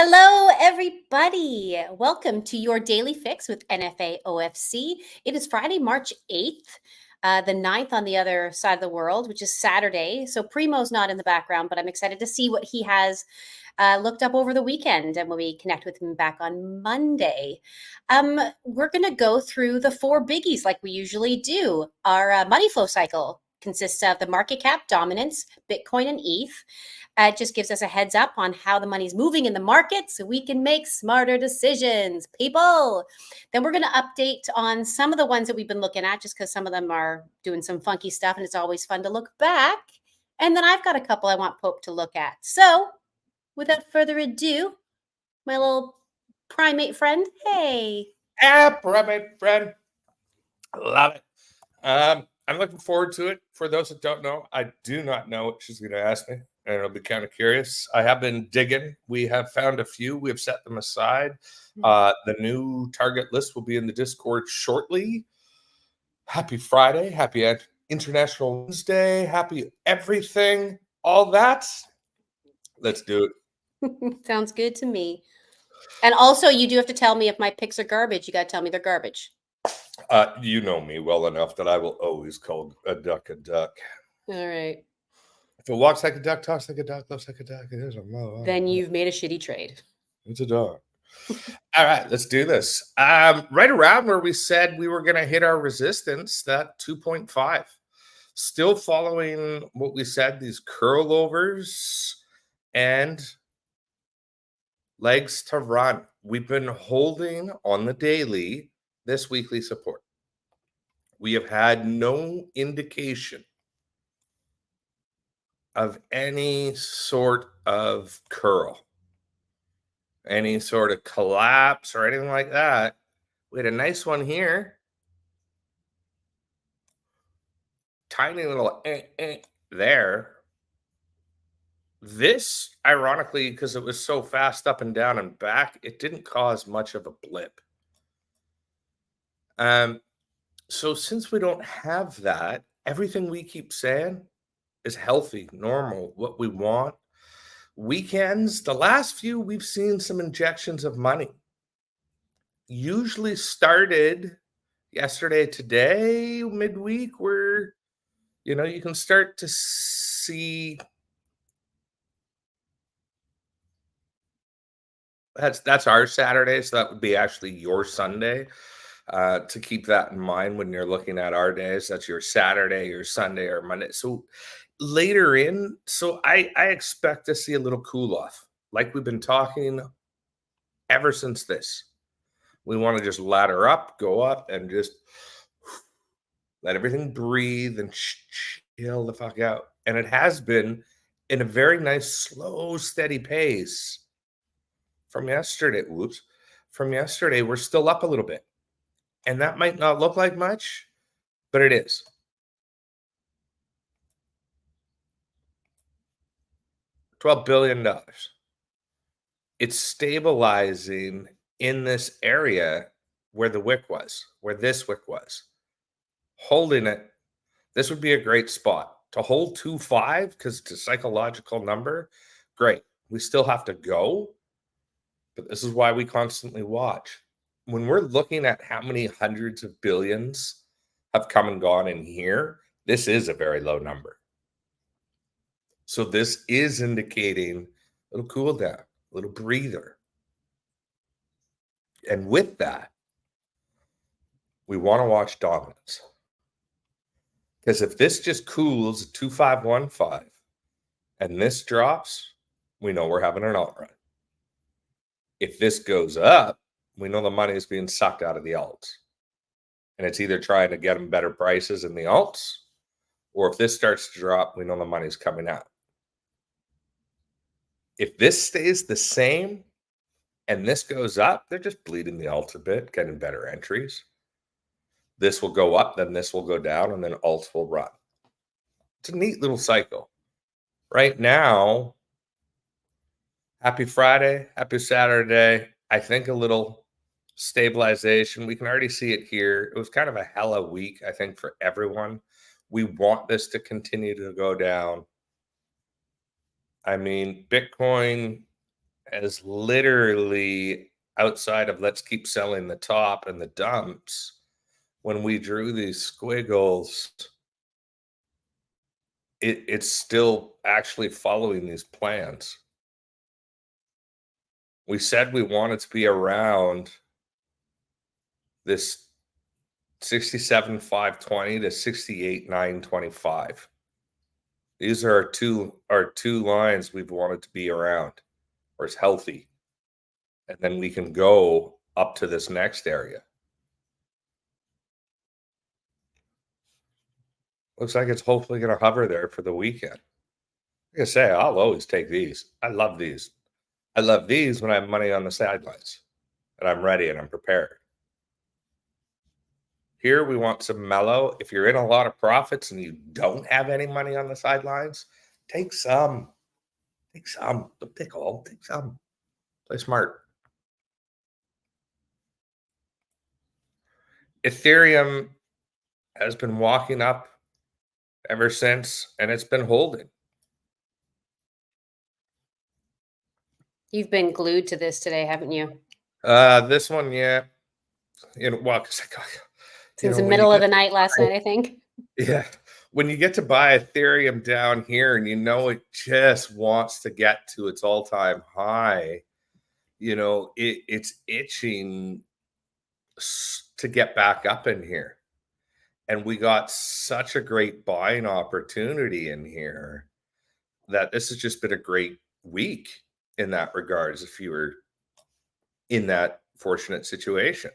Hello, everybody. Welcome to your daily fix with NFA OFC. It is Friday, March 8th, the 9th on the other side of the world, which is Saturday. So Primo's not in the background, but I'm excited to see what he has looked up over the weekend and when we connect with him back on Monday. We're going to go through the four biggies like we usually do. Our money flow cycle consists of the market cap, dominance, Bitcoin, and ETH. It just gives us a heads up on how the money's moving in the market so we can make smarter decisions, people. Then we're going to update on some of the ones that we've been looking at just because some of them are doing some funky stuff and it's always fun to look back. And then I've got a couple I want Pope to look at. So without further ado, my little primate friend, hey. Primate friend. Love it. I'm looking forward to it. For those that don't know, I do not know what she's going to ask me, and it'll be kind of curious. I have been digging. We have found a few. We have set them aside. The new target list will be in the Discord shortly. Happy Friday. Happy International Wednesday. Happy everything. All that. Let's do it. Sounds good to me. And also, you do have to tell me if my picks are garbage. You got to tell me they're garbage. You know me well enough that I will always call a duck a duck. All right. If it walks like a duck, talks like a duck, looks like a duck, it is a mother. Then you've made a shitty trade. It's a duck. All right, let's do this. Right around where we said we were going to hit our resistance, that 2.5. Still following what we said, these curl overs and legs to run. We've been holding on the daily this weekly support. We have had no indication of any sort of curl, any sort of collapse or anything like that. We had a nice one here. Tiny little there. This, ironically, because it was so fast up and down and back, it didn't cause much of a blip. So since we don't have that, everything we keep saying is healthy, normal, what we want. Weekends, the last few, we've seen some injections of money. Usually started yesterday, today, midweek, where, you can start to see that's our Saturday, so that would be actually your Sunday. To keep that in mind when you're looking at our days, that's your Saturday, your Sunday, or Monday. So later in, so I expect to see a little cool off, like we've been talking ever since this. We want to just ladder up, go up, and just let everything breathe and chill the fuck out. And it has been in a very nice, slow, steady pace from yesterday. From yesterday, we're still up a little bit. And that might not look like much, but it is. $12 billion. It's stabilizing in this area where the wick was, where this wick was. Holding it, this would be a great spot. To hold 2.5, because it's a psychological number, great. We still have to go, but this is why we constantly watch. When we're looking at how many hundreds of billions have come and gone in here, this is a very low number. So this is indicating a little cool down, a little breather. And with that, we want to watch dominance. Because if this just cools 2.515 and this drops, we know we're having an alt run. If this goes up, we know the money is being sucked out of the alts. And it's either trying to get them better prices in the alts, or if this starts to drop, we know the money's coming out. If this stays the same and this goes up, they're just bleeding the alts a bit, getting better entries. This will go up, then this will go down, and then alts will run. It's a neat little cycle. Right now, happy Friday, happy Saturday. I think a little stabilization. We can already see it here. It was kind of a hella week, I think, for everyone. We want this to continue to go down. I mean, Bitcoin as literally outside of let's keep selling the top and the dumps. When we drew these squiggles, it's still actually following these plans. We said we wanted to be around this 67,520 to 68,925. These are our two lines we've wanted to be around, or it's healthy. And then we can go up to this next area. Looks like it's hopefully going to hover there for the weekend. Like I say, I'll always take these. I love these. I love these when I have money on the sidelines and I'm ready and I'm prepared. Here we want some mellow. If you're in a lot of profits and you don't have any money on the sidelines, take some. Take some. Don't take all. Take some. Play smart. Ethereum has been walking up ever since, and it's been holding. You've been glued to this today, haven't you? This one, yeah. Well, since the middle of the night last night, I think. Yeah. When you get to buy Ethereum down here and it just wants to get to its all-time high, it's itching to get back up in here. And we got such a great buying opportunity in here that this has just been a great week in that regards, if you were in that fortunate situation.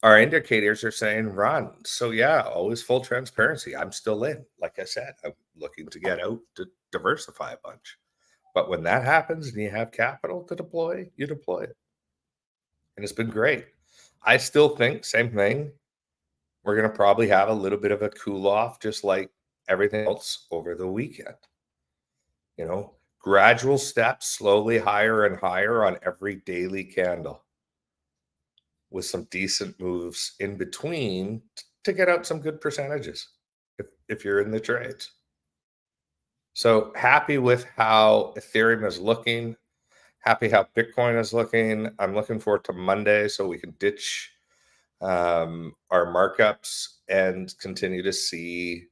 Our indicators are saying run. So yeah, always full transparency. I'm still in. Like I said, I'm looking to get out to diversify a bunch. But when that happens and you have capital to deploy, you deploy it. And it's been great. I still think, same thing, we're going to probably have a little bit of a cool off, just like everything else over the weekend. Gradual steps, slowly higher and higher on every daily candle, with some decent moves in between to get out some good percentages if you're in the trades. So happy with how Ethereum is looking, happy how Bitcoin is looking. I'm looking forward to Monday so we can ditch our markups and continue to see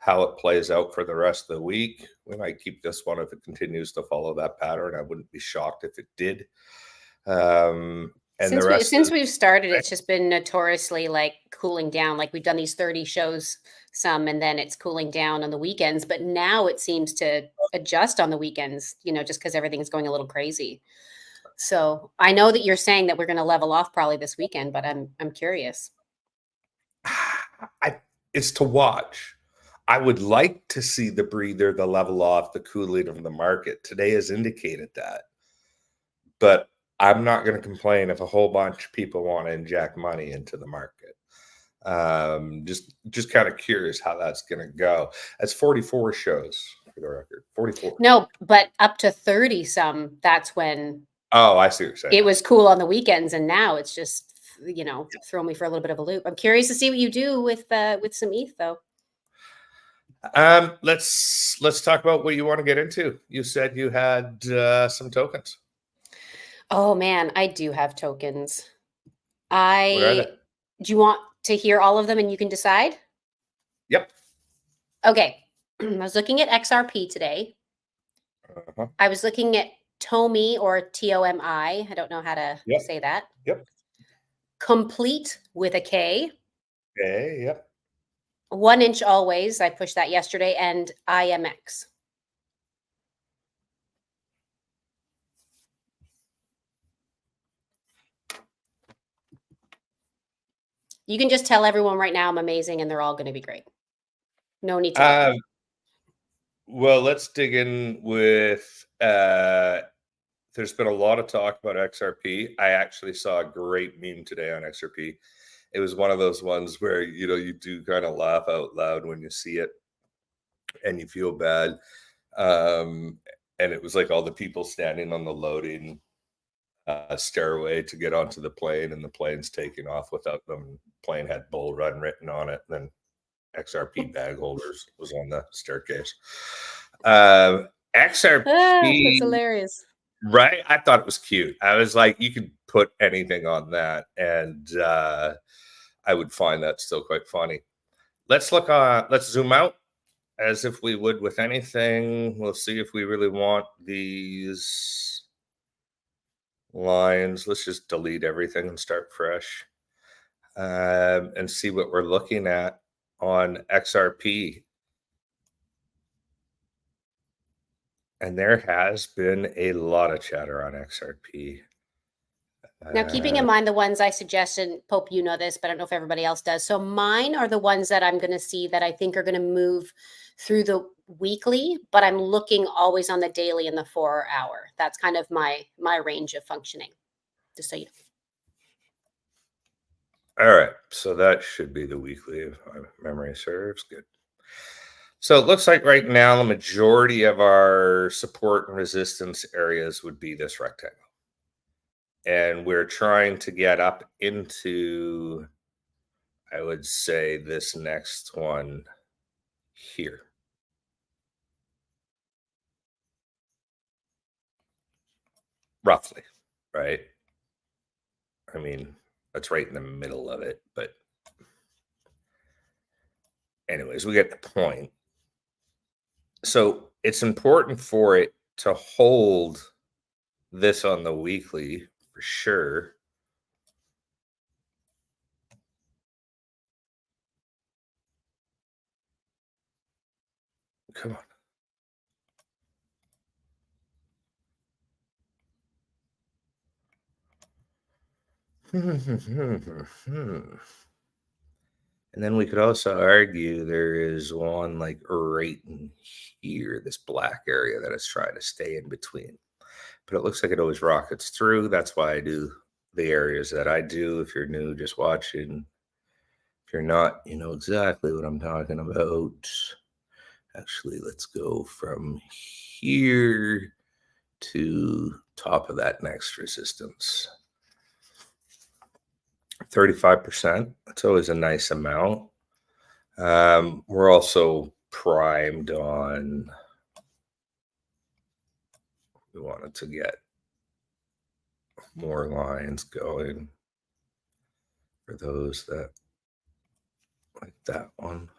how it plays out for the rest of the week. We might keep this one if it continues to follow that pattern. I wouldn't be shocked if it did. And since we've started, it's just been notoriously like cooling down. Like we've done these 30 shows, and then it's cooling down on the weekends. But now it seems to adjust on the weekends, just because everything's going a little crazy. So I know that you're saying that we're going to level off probably this weekend, but I'm curious. It's to watch. I would like to see the breather, the level off, the cooling of the market. Today has indicated that. But I'm not going to complain if a whole bunch of people want to inject money into the market. Just kind of curious how that's going to go. That's 44 shows for the record. 44. No, but up to 30 some. That's when. Oh, I see what you're saying. It was cool on the weekends, and now it's just throw me for a little bit of a loop. I'm curious to see what you do with some ETH though. Let's talk about what you want to get into. You said you had some tokens. Oh man, I do have tokens. What are they? Do you want to hear all of them and you can decide? Yep. Okay. I was looking at XRP today. Uh-huh. I was looking at Tomi, or TOMI. I don't know how to say that. Yep. Complete with a K. Okay, yep. 1 inch always. I pushed that yesterday. And IMX. You can just tell everyone right now I'm amazing and they're all going to be great. No need to. Well, let's dig in with there's been a lot of talk about XRP. I actually saw a great meme today on XRP. It was one of those ones where you do kind of laugh out loud when you see it and you feel bad. And it was like all the people standing on the loading stairway to get onto the plane, and the plane's taking off without them. Plane had Bull Run written on it, and then XRP bag holders was on the staircase. XRP that's hilarious. Right? I thought it was cute. I was like, you could put anything on that, and I would find that still quite funny. Let's zoom out as if we would with anything. We'll see if we really want these lines. Let's just delete everything and start fresh, and see what we're looking at on XRP. And there has been a lot of chatter on XRP. Now, keeping in mind the ones I suggested, Pope, you know this, but I don't know if everybody else does. So mine are the ones that I'm going to see that I think are going to move through the weekly, but I'm looking always on the daily and the 4 hour. That's kind of my range of functioning, just so you know. All right, so that should be the weekly if my memory serves. Good. So it looks like right now the majority of our support and resistance areas would be this rectangle. And we're trying to get up into, I would say, this next one here. Roughly, right? I mean, that's right in the middle of it, but anyways, we get the point. So it's important for it to hold this on the weekly for sure. Come on. And then we could also argue there is one like right in here, this black area that is trying to stay in between. But it looks like it always rockets through. That's why I do the areas that I do. If you're new, just watching. If you're not, you know exactly what I'm talking about. Actually, let's go from here to top of that next resistance. 35%. That's always a nice amount. We're also primed on, we wanted to get more lines going for those that like that one.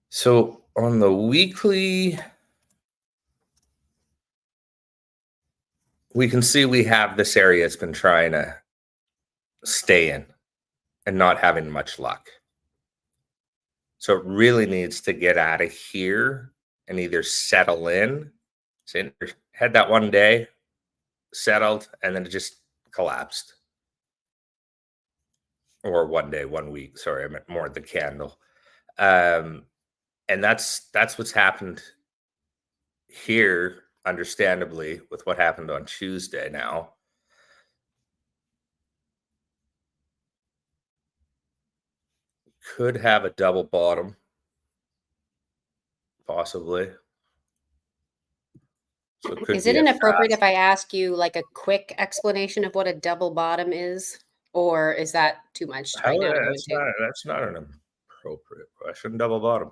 So on the weekly, we can see we have this area it's been trying to stay in and not having much luck. So it really needs to get out of here and either settle in. So it had that one day, settled, and then it just collapsed. Or one day, 1 week. Sorry, I meant more the candle. And that's what's happened here, understandably, with what happened on Tuesday now. Could have a double bottom, possibly. So it could Is it be a inappropriate fast. if I ask you like a quick explanation of what a double bottom is? Or is that too much right now to go into? That's not an appropriate question. Double bottom.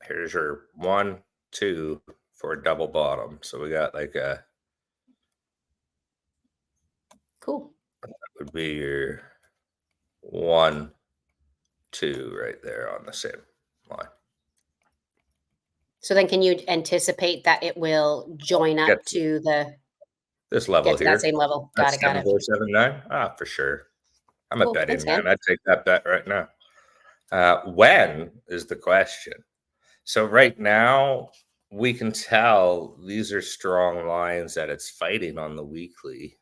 Here's your 1, 2 for a double bottom. So we got like a, Cool. that would be your 1, 2 right there on the same line. So then can you anticipate that it will join up Get to the this level get to here. that same level? Got That's it, got it. 7479. Ah, for sure. I'm a Cool. betting Thanks, man. man. I'd take that bet right now. When is the question? So right now, we can tell these are strong lines that it's fighting on the weekly.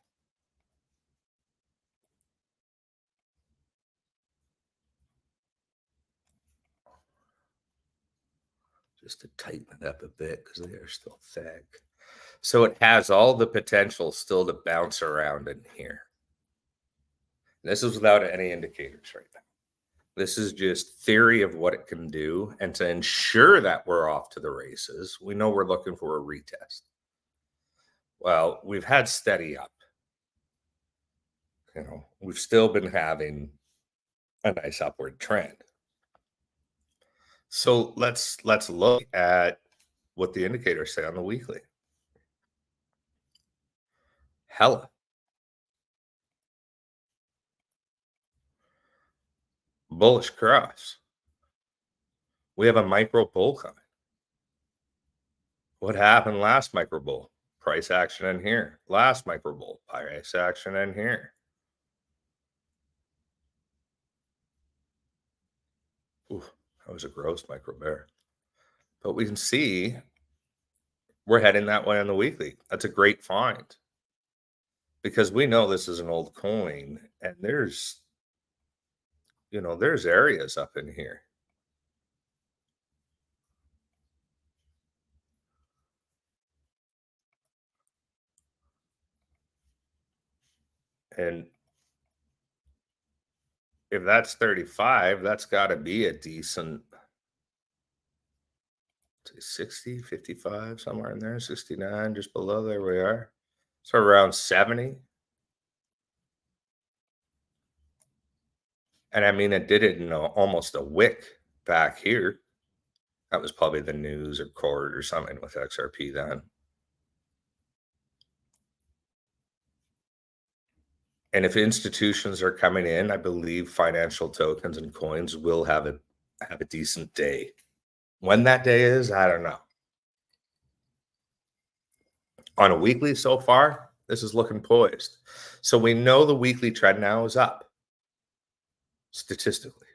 Just to tighten it up a bit because they are still thick. So it has all the potential still to bounce around in here. This is without any indicators right now. This is just theory of what it can do. And to ensure that we're off to the races, we know we're looking for a retest. Well, we've had steady up. We've still been having a nice upward trend. So let's look at what the indicators say on the weekly. Hella bullish cross. We have a micro bull coming. What happened last micro bull? Price action in here. Last micro bull, price action in here. Ooh, that was a gross micro bear. But we can see we're heading that way on the weekly. That's a great find because we know this is an old coin and there's areas up in here. And if that's 35, that's got to be a decent 60, 55, somewhere in there, 69, just below there we are. So around 70. And I mean, it did it in almost a wick back here. That was probably the news or court or something with XRP then. And if institutions are coming in, I believe financial tokens and coins will have a decent day. When that day is, I don't know. On a weekly so far, this is looking poised. So we know the weekly trend now is up statistically.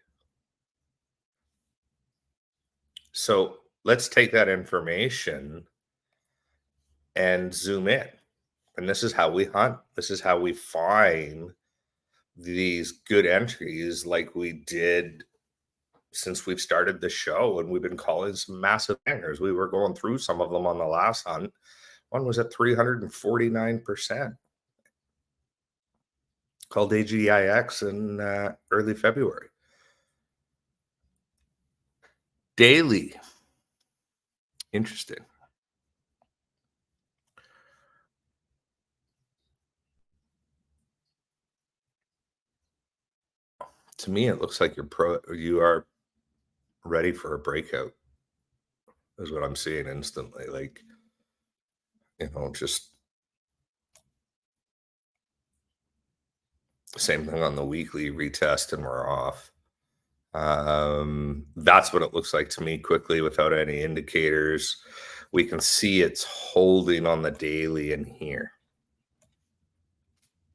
So let's take that information and zoom in. And this is how we hunt. This is how we find these good entries like we did since we've started the show, and we've been calling some massive bangers. We were going through some of them on the last hunt. One was at 349%. Called AGIX in early February. Daily. Interesting. To me, it looks like you are ready for a breakout, is what I'm seeing instantly. Like, just same thing on the weekly retest and we're off. That's what it looks like to me quickly without any indicators. We can see it's holding on the daily in here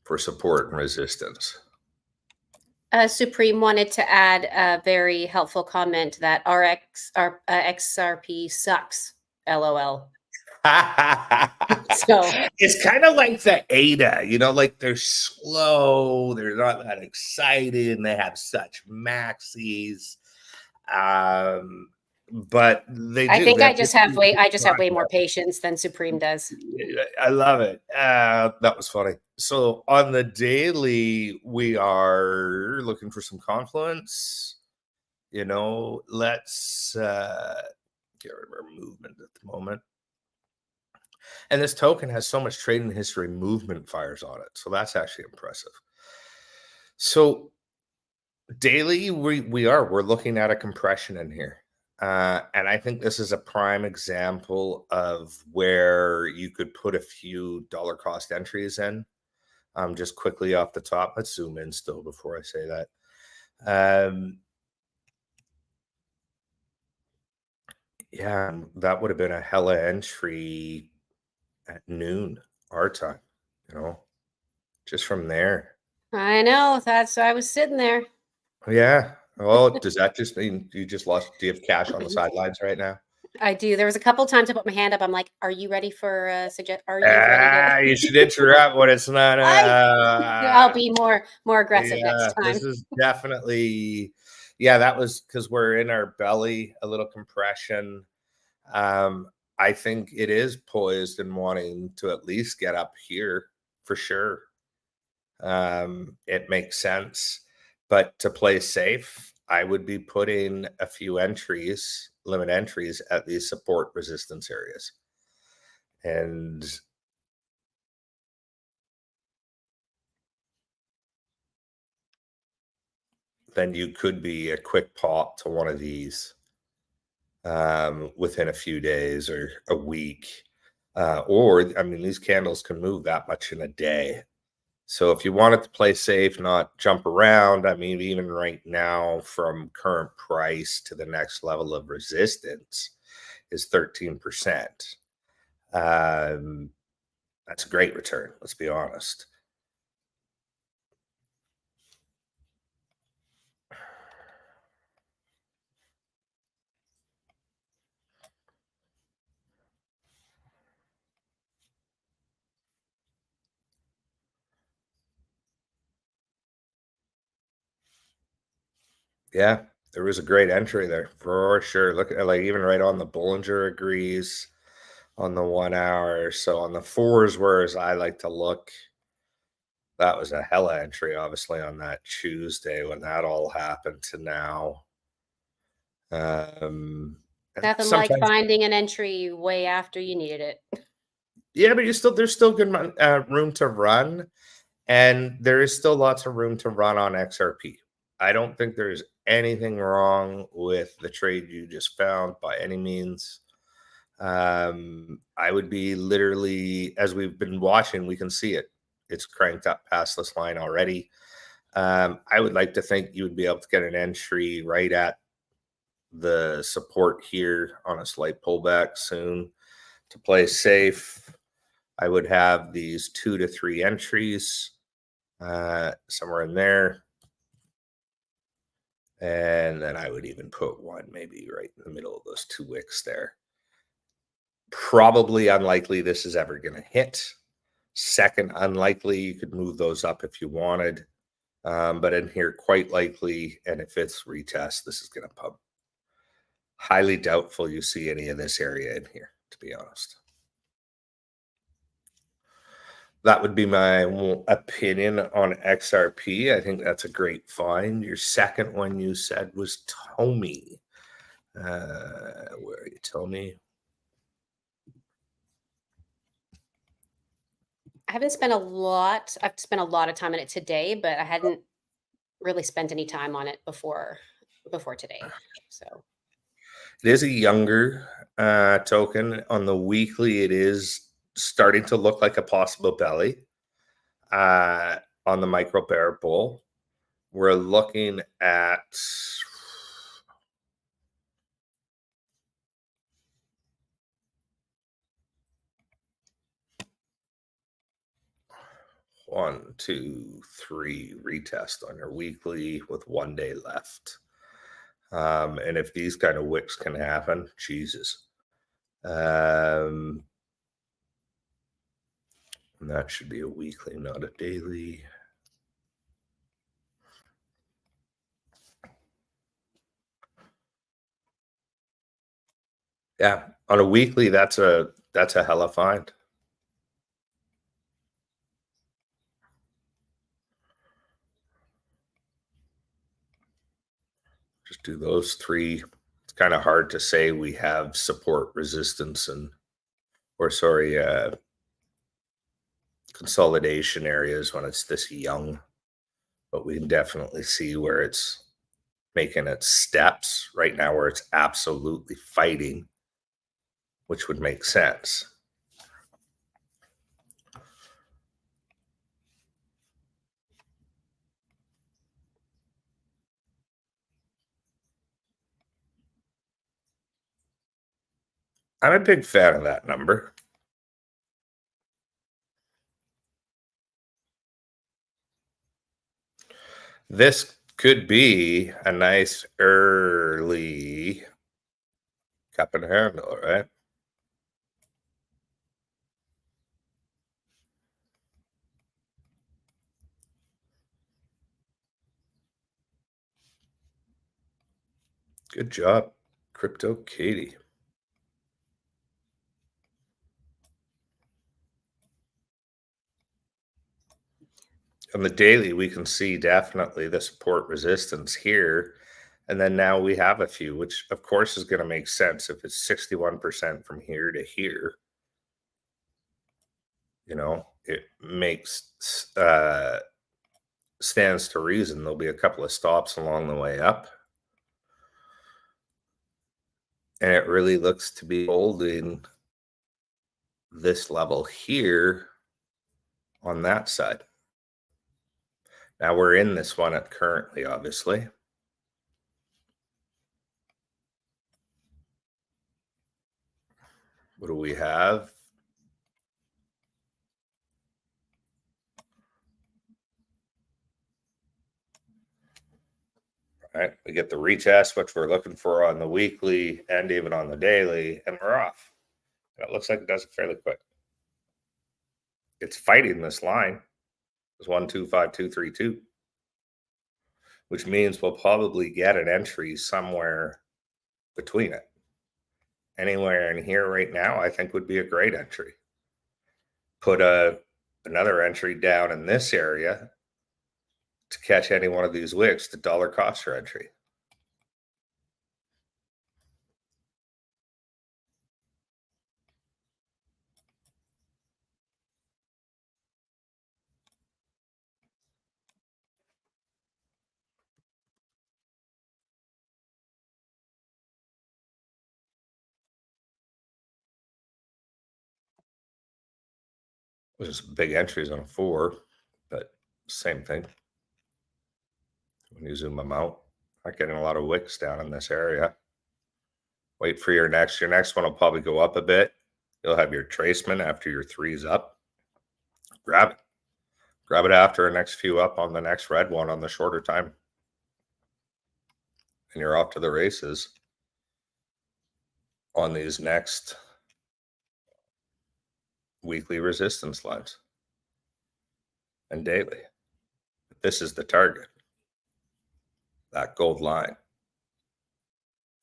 for support and resistance. Supreme wanted to add a very helpful comment that XRP sucks. LOL. So it's kind of like the ADA, like they're slow, they're not that exciting, they have such maxis. But I think I just have way more patience than Supreme does. I love it. That was funny. So on the daily, we are looking for some confluence. Let's get rid of our movement at the moment. And this token has so much trading history, movement fires on it. So that's actually impressive. So daily, we're looking at a compression in here. And I think this is a prime example of where you could put a few dollar cost entries in. Just quickly off the top, let's zoom in still before I say that. Yeah, that would have been a hella entry at noon our time, just from there. I know. That's why I was sitting there. Yeah. Well, does that just mean do you have cash on the sidelines right now? I do. There was a couple times I put my hand up. I'm like, "Are you ready for a suggest? Are you ready to?" You should interrupt when it's not. I'll be more aggressive next time. This is definitely, that was because we're in our belly, a little compression. I think it is poised and wanting to at least get up here for sure. It makes sense, but to play safe, I would be putting a few limit entries at these support resistance areas. And then you could be a quick pop to one of these within a few days or a week. Or, I mean, these candles can move that much in a day. So if you wanted to play safe, not jump around, I mean, even right now, from current price to the next level of resistance is 13%. That's a great return, let's be honest. Yeah, there was a great entry there for sure. Look at, like, even right on the Bollinger agrees on the 1 hour. So on the fours, whereas I like to look, that was a hella entry, obviously, on that Tuesday when that all happened to now. And Nothing like sometimes, finding an entry way after you needed it. yeah, but there's still good room to run, and there is still lots of room to run on XRP. I don't think there's anything wrong with the trade you just found by any means. I would be literally, as we've been watching, we can see it. It's cranked up past this line already. I would like to think you would be able to get an entry right at the support here on a slight pullback soon. To play safe, I would have these 2 to 3 entries somewhere in there. And then I would even put one maybe right in the middle of those 2 wicks there. Probably unlikely this is ever going to hit. Second, unlikely you could move those up if you wanted. But in here, quite likely. And if it's retest, this is going to pump. Highly doubtful you see any of this area in here, to be honest. That would be my opinion on XRP. I think that's a great find. Your second one you said was Tomy. Where are you, Tomy? I've spent a lot of time on it today, but I hadn't really spent any time on it before today. So It is a younger token. On the weekly, it is starting to look like a possible belly. On the micro bear bull, we're looking at one, two, three retest on your weekly with 1 day left. And if these kind of wicks can happen, Jesus. And that should be a weekly, not a daily. Yeah, on a weekly, that's a hella find. Just do those 3. It's kind of hard to say we have support, resistance, consolidation areas when it's this young, but we can definitely see where it's making its steps right now, where it's absolutely fighting, which would make sense. I'm a big fan of that number. This could be a nice early cup and handle, right? Good job, Crypto Katie. On the daily, we can see definitely the support resistance here. And then now we have a few, which of course is going to make sense if it's 61% from here to here. You know, it makes stands to reason there'll be a couple of stops along the way up. And it really looks to be holding this level here on that side. Now we're in this one at currently, obviously. What do we have? All right, we get the retest, which we're looking for on the weekly and even on the daily, and we're off. And it looks like it does it fairly quick. It's fighting this line. It's 125232, which means we'll probably get an entry somewhere between it. Anywhere in here right now, I think would be a great entry. Put another entry down in this area to catch any one of these wicks. The dollar cost for entry. There's big entries on a 4, but same thing. When you zoom them out, not getting a lot of wicks down in this area. Wait for your next. Your next one will probably go up a bit. You'll have your tracement after your 3's up. Grab it. Grab it after our next few up on the next red one on the shorter time. And you're off to the races on these next weekly resistance lines and daily. This is the target. That gold line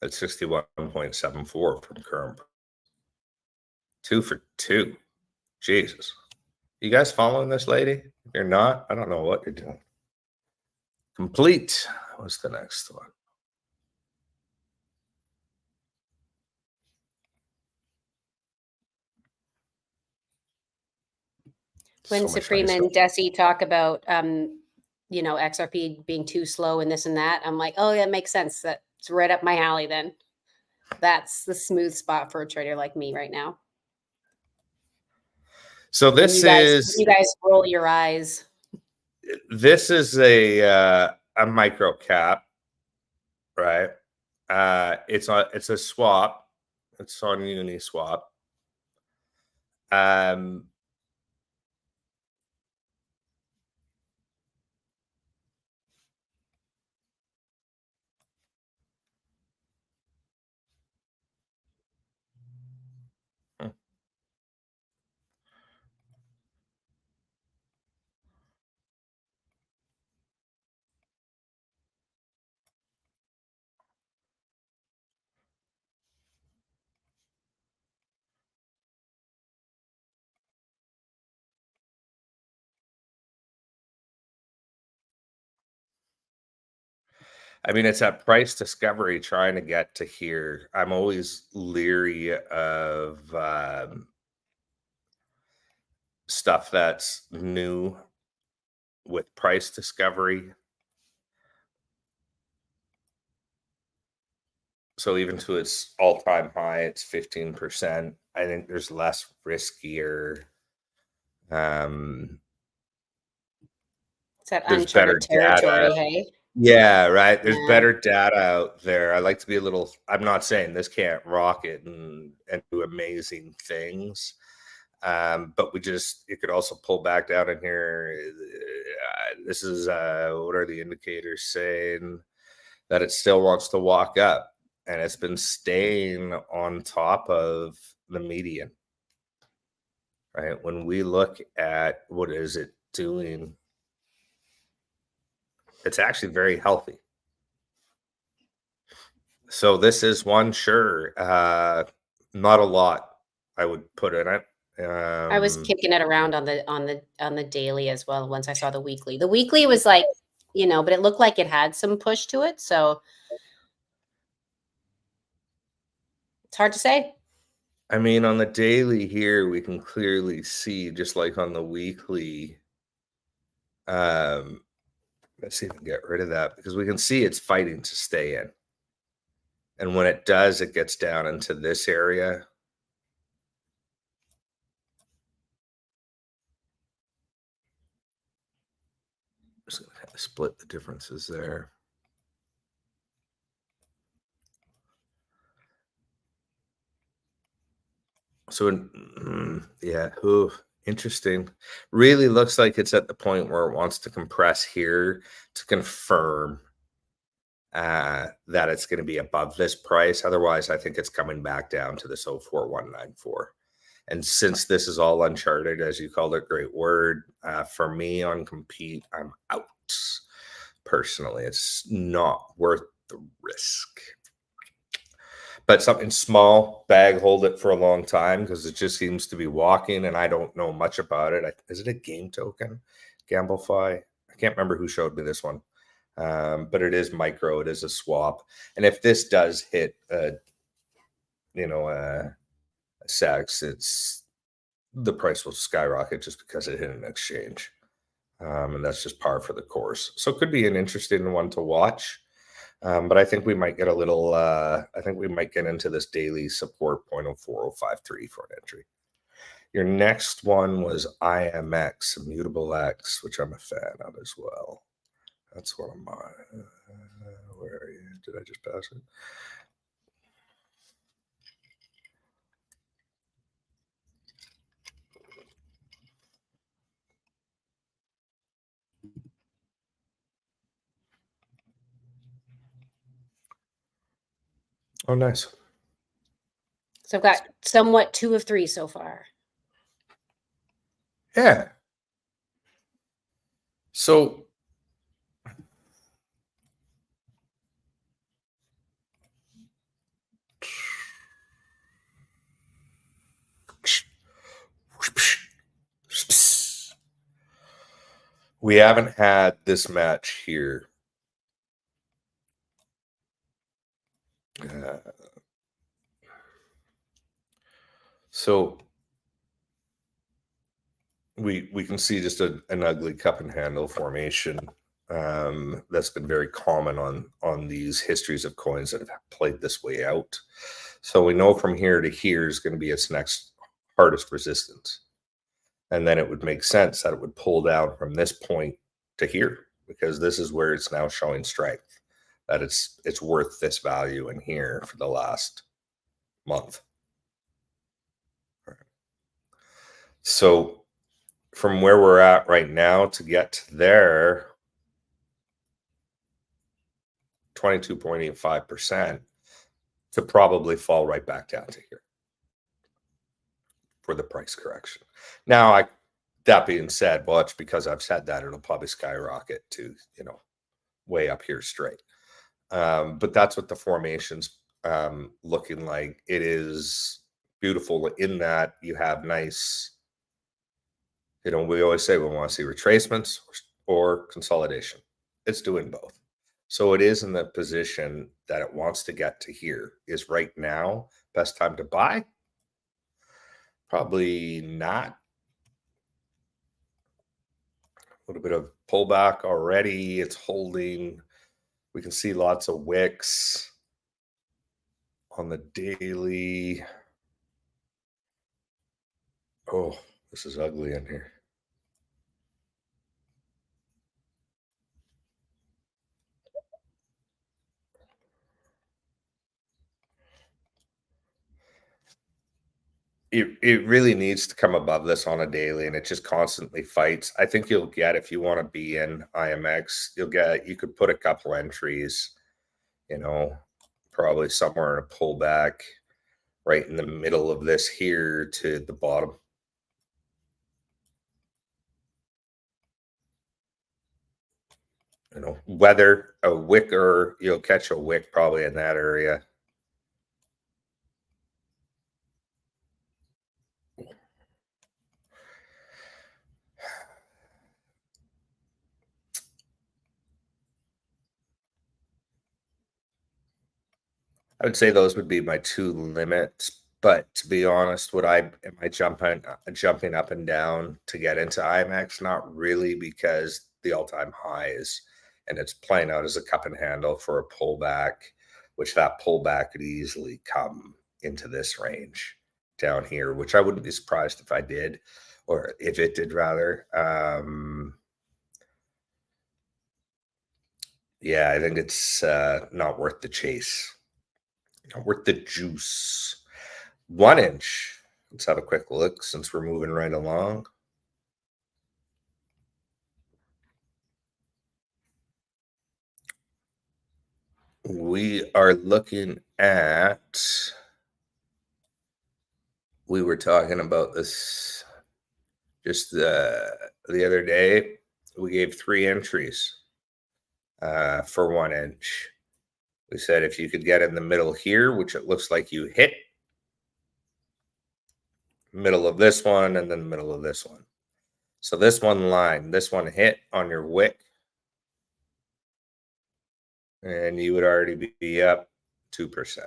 at 61.74 from current. 2 for 2. Jesus. You guys following this lady? If you're not, I don't know what you're doing. Complete. What's the next one? When Supreme and Desi talk about, XRP being too slow and this and that, I'm like, oh, yeah, makes sense. That's right up my alley then. That's the smooth spot for a trader like me right now. So this you guys roll your eyes. This is a micro cap, right? It's a swap. It's on Uniswap. I mean, it's that price discovery trying to get to here. I'm always leery of stuff that's new with price discovery. So even to its all-time high, it's 15%. I think there's less riskier. It's that uncharted territory, hey? Yeah, right. There's better data out there. I like to be I'm not saying this can't rocket and do amazing things. But it could also pull back down in here. This is, what are the indicators saying? That it still wants to walk up. And it's been staying on top of the median, right? When we look at what is it doing, it's actually very healthy. So this is one, sure. Not a lot I would put in it. I was kicking it around on the daily as well once I saw the weekly. The weekly was like, but it looked like it had some push to it. So it's hard to say. I mean, on the daily here, we can clearly see, just like on the weekly, Let's even get rid of that because we can see it's fighting to stay in. And when it does, it gets down into this area. Just going to kind of split the differences there. So, yeah, interesting. Really looks like it's at the point where it wants to compress here to confirm that it's going to be above this price. Otherwise, I think it's coming back down to this 04194. And since this is all uncharted, as you called it, great word, for me on compete, I'm out. Personally, it's not worth the risk. But something small, bag hold it for a long time because it just seems to be walking, and I don't know much about it. Is it a game token? Gamblify? I can't remember who showed me this one. But it is micro. It is a swap. And if this does hit, SAGs, the price will skyrocket just because it hit an exchange. And that's just par for the course. So it could be an interesting one to watch. But I think we might get a little, I think we might get into this daily support 0.04053 for an entry. Your next one was IMX, Immutable X, which I'm a fan of as well. That's one of mine. Where are you? Did I just pass it? Oh, nice. So I've got somewhat 2 of 3 so far. Yeah. So we haven't had this match here. So we can see just an ugly cup and handle formation that's been very common on these histories of coins that have played this way out. So we know from here to here is going to be its next hardest resistance. And then it would make sense that it would pull down from this point to here because this is where it's now showing strength, that it's worth this value in here for the last month. So from where we're at right now to get to there, 22.85% to probably fall right back down to here for the price correction. Now, that being said, well, it's because I've said that it'll probably skyrocket to, way up here straight. But that's what the formation's looking like. It is beautiful in that you have nice, we always say we want to see retracements or consolidation. It's doing both. So it is in the position that it wants to get to here. Is right now best time to buy? Probably not. A little bit of pullback already. It's holding. We can see lots of wicks on the daily. Oh, this is ugly in here. It really needs to come above this on a daily, and it just constantly fights. I think you'll get, if you want to be in IMX, you could put a couple entries, probably somewhere in a pullback right in the middle of this here to the bottom. Whether a wick or you'll catch a wick probably in that area. I would say those would be my two limits. But to be honest, am I jumping up and down to get into IMAX? Not really, because the all-time high is and it's playing out as a cup and handle for a pullback, which that pullback could easily come into this range down here, which I wouldn't be surprised if I did, or if it did rather. Yeah, I think it's not worth the chase, not worth the juice. 1 inch. Let's have a quick look since we're moving right along. We are looking at, we were talking about this just the other day. We gave 3 entries for 1 inch. We said if you could get in the middle here, which it looks like you hit, middle of this one, and then the middle of this one. So this one line, this one hit on your wick, and you would already be up 2%.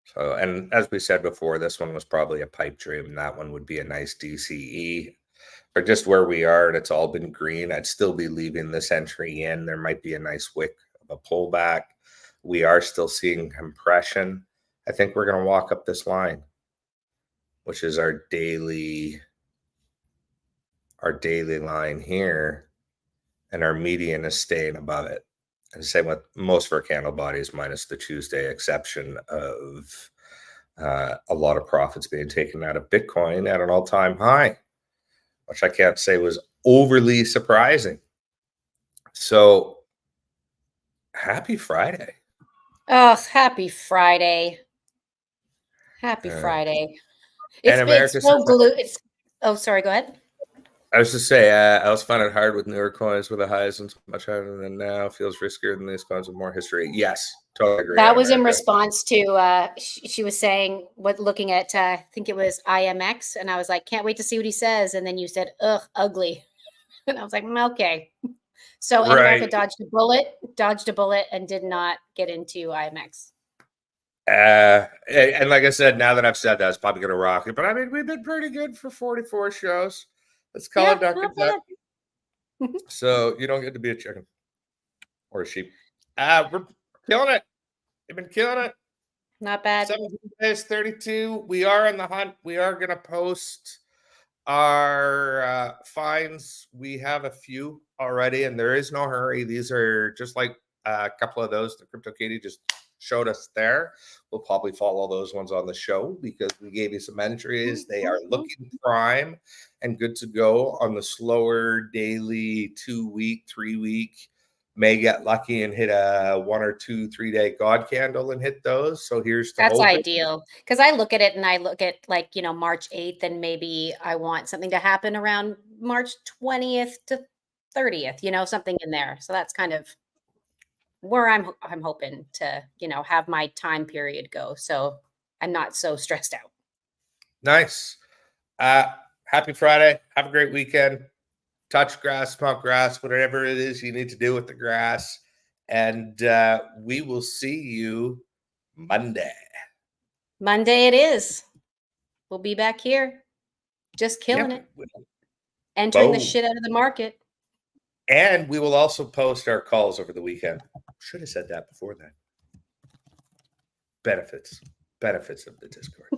So, and as we said before, this one was probably a pipe dream. That one would be a nice DCE. But just where we are, and it's all been green, I'd still be leaving this entry in. There might be a nice wick of a pullback. We are still seeing compression. I think we're going to walk up this line, which is our daily line here, and our median is staying above it. And same with most of our candle bodies, minus the Tuesday exception of a lot of profits being taken out of Bitcoin at an all-time high, which I can't say was overly surprising. So happy Friday. Oh, happy Friday. Happy Friday. It's so glue. Oh, sorry, go ahead. I was just say, I also find it hard with newer coins with the highs and much higher than now. Feels riskier than these coins with more history. Yes, totally agree. That was in response to she was saying looking at I think it was IMX, and I was like, can't wait to see what he says. And then you said, ugh, ugly, and I was like, okay. So America dodged a bullet, and did not get into IMX. And like I said, now that I've said that, it's probably going to rock it. But I mean, we've been pretty good for 44 shows. Let's call it duck and duck. So you don't get to be a chicken or a sheep. We're killing it. We've been killing it. Not bad. 17 days, 32. We are in the hunt. We are going to post our finds. We have a few already, and there is no hurry. These are just like a couple of those that Crypto Katie just showed us there. We'll probably follow those ones on the show because we gave you some entries. They are looking prime and good to go on the slower daily 2-week, 3-week. May get lucky and hit a 1 or 2, 3-day God candle and hit those. So here's the that's ideal, because I look at it and I look at March 8th, and maybe I want something to happen around March 20th to 30th, something in there. So that's kind of where I'm hoping to, have my time period go. So I'm not so stressed out. Nice. Happy Friday. Have a great weekend. Touch grass, smoke grass, whatever it is you need to do with the grass. And we will see you Monday. Monday it is. We'll be back here. Just killing it. Entering the shit out of the market. And we will also post our calls over the weekend. Should have said that before that. Benefits of the Discord.